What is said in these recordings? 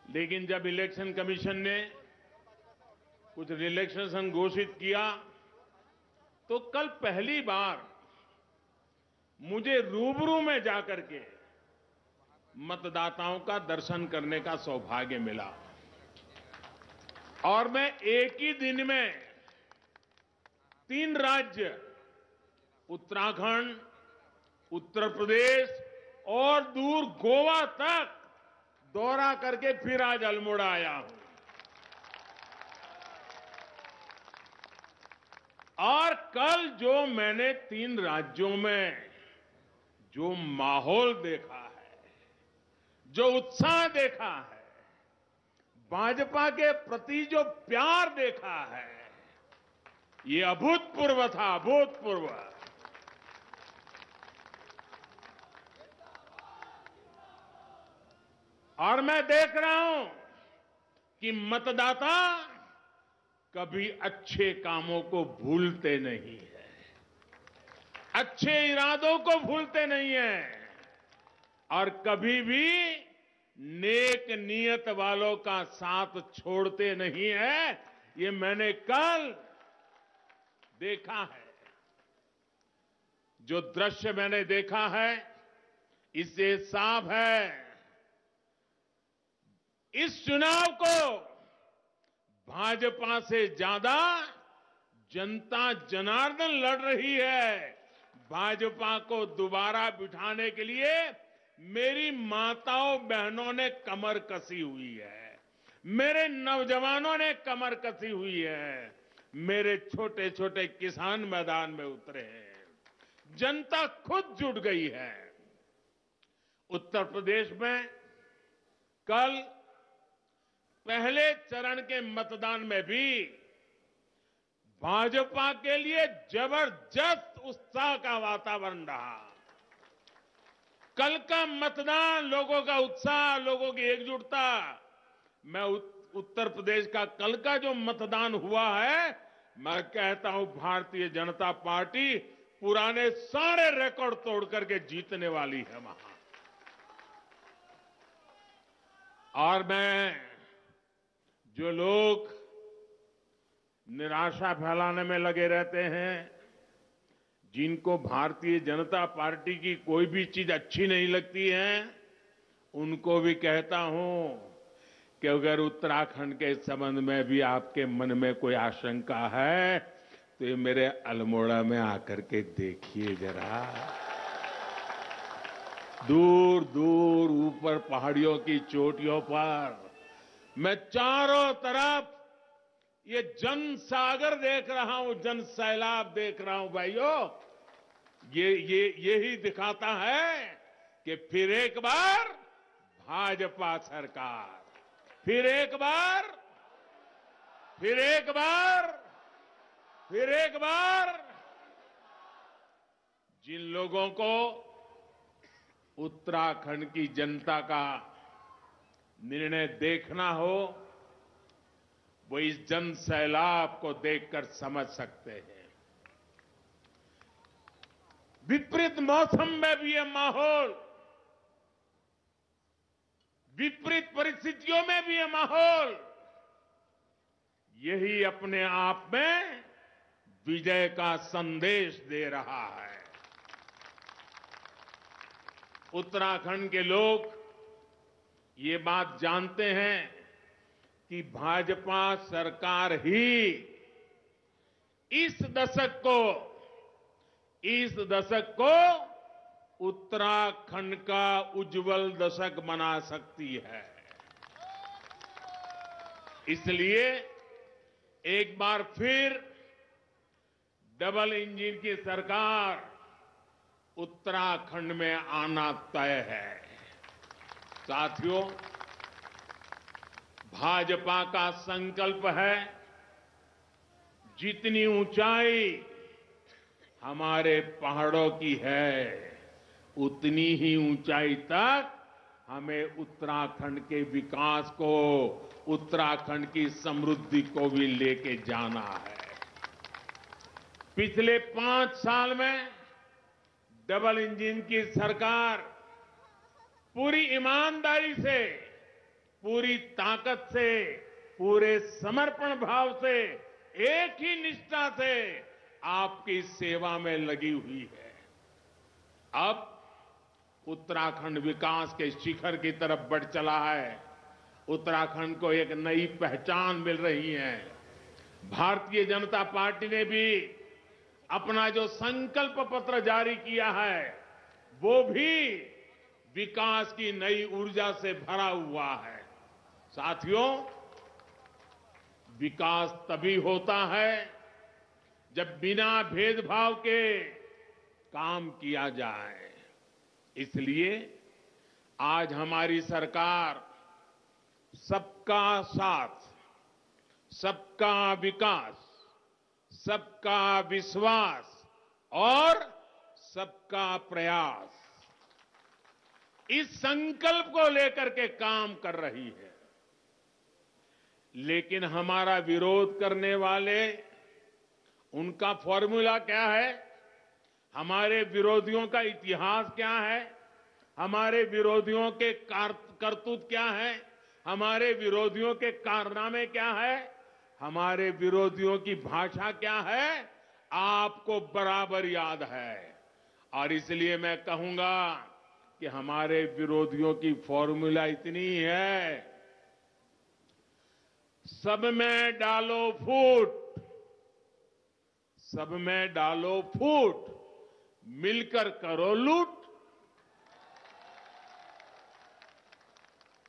लेकिन जब election commission ने कुछ रिलैक्सेशन घोषित किया तो कल पहली बार मुझे रूबरू में जाकर के मतदाताओं का दर्शन करने का सौभाग्य मिला और मैं एक ही दिन में 3 राज्य उत्तराखंड, उत्तर प्रदेश और दूर गोवा तक दौरा करके फिर आज अल्मोड़ा आया हूं। और कल जो मैंने 3 राज्यों में जो माहौल देखा है, जो उत्साह देखा है, भाजपा के प्रति जो प्यार देखा है, ये अभूतपूर्व था, अभूतपूर्व। और मैं देख रहा हूं कि मतदाता कभी अच्छे कामों को भूलते नहीं है, अच्छे इरादों को भूलते नहीं है और कभी भी नेक नीयत वालों का साथ छोड़ते नहीं है। ये मैंने कल देखा है। जो दृश्य मैंने देखा है इससे साफ है इस चुनाव को भाजपा से ज्यादा जनता जनार्दन लड़ रही है। भाजपा को दोबारा बिठाने के लिए मेरी माताओं बहनों ने कमर कसी हुई है, मेरे नौजवानों ने कमर कसी हुई है, मेरे छोटे छोटे किसान मैदान में उतरे हैं, जनता खुद जुट गई है। उत्तर प्रदेश में कल पहले चरण के मतदान में भी भाजपा के लिए जबरदस्त उत्साह का वातावरण रहा। कल का मतदान, लोगों का उत्साह, लोगों की एकजुटता, मैं उत्तर प्रदेश का कल का जो मतदान हुआ है, मैं कहता हूं भारतीय जनता पार्टी पुराने सारे रिकॉर्ड तोड़ करके जीतने वाली है वहां। और मैं जो लोग निराशा फैलाने में लगे रहते हैं, जिनको भारतीय जनता पार्टी की कोई भी चीज अच्छी नहीं लगती है, उनको भी कहता हूं कि अगर उत्तराखंड के संबंध में भी आपके मन में कोई आशंका है तो ये मेरे अल्मोड़ा में आकर के देखिए जरा। दूर दूर ऊपर पहाड़ियों की चोटियों पर मैं चारों तरफ ये जन सागर देख रहा हूं, जन सैलाब देख रहा हूं। भाइयों, यही दिखाता है कि फिर एक बार भाजपा सरकार, फिर एक बार जिन लोगों को उत्तराखंड की जनता का निर्णय देखना हो, वो इस जन सैलाब को देखकर समझ सकते हैं। विपरीत मौसम में भी ये माहौल, विपरीत परिस्थितियों में भी ये माहौल, यही अपने आप में विजय का संदेश दे रहा है। उत्तराखंड के लोग ये बात जानते हैं कि भाजपा सरकार ही इस दशक को उत्तराखंड का उज्जवल दशक बना सकती है। इसलिए एक बार फिर डबल इंजन की सरकार उत्तराखंड में आना तय है। साथियों, भाजपा का संकल्प है जितनी ऊंचाई हमारे पहाड़ों की है, उतनी ही ऊंचाई तक हमें उत्तराखंड के विकास को, उत्तराखंड की समृद्धि को भी लेके जाना है। पिछले 5 साल में डबल इंजन की सरकार पूरी ईमानदारी से पूरी ताकत से, पूरे समर्पण भाव से, एक ही निष्ठा से आपकी सेवा में लगी हुई है। अब उत्तराखंड विकास के शिखर की तरफ बढ़ चला है। उत्तराखंड को एक नई पहचान मिल रही है। भारतीय जनता पार्टी ने भी अपना जो संकल्प पत्र जारी किया है, वो भी विकास की नई ऊर्जा से भरा हुआ है। साथियों, विकास तभी होता है जब बिना भेदभाव के काम किया जाए। इसलिए आज हमारी सरकार सबका साथ, सबका विकास, सबका विश्वास और सबका प्रयास, इस संकल्प को लेकर के काम कर रही है। लेकिन हमारा विरोध करने वाले, उनका फॉर्मूला क्या है? हमारे विरोधियों का इतिहास क्या है? हमारे विरोधियों के करतूत क्या है? हमारे विरोधियों के कारनामे क्या है? हमारे विरोधियों की भाषा क्या है? आपको बराबर याद है। और इसलिए मैं कहूंगा कि हमारे विरोधियों की फॉर्मूला इतनी है, सब में डालो फूट, सब में डालो फूट, मिलकर करो लूट।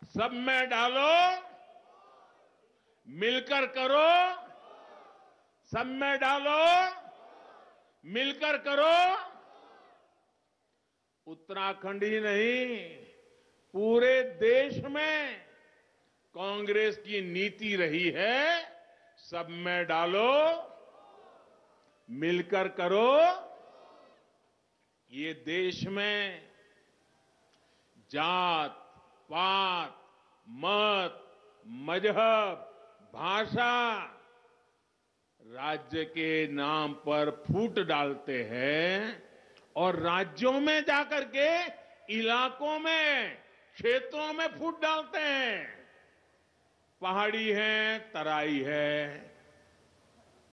सब में डालो, मिलकर करो, सब में डालो, मिलकर करो। उत्तराखंड ही नहीं, पूरे देश में कांग्रेस की नीति रही है, सब में डालो, मिलकर करो। ये देश में जात, पात, मत, मजहब, भाषा, राज्य के नाम पर फूट डालते हैं और राज्यों में जाकर के इलाकों में, क्षेत्रों में फूट डालते हैं। पहाड़ी है, तराई है,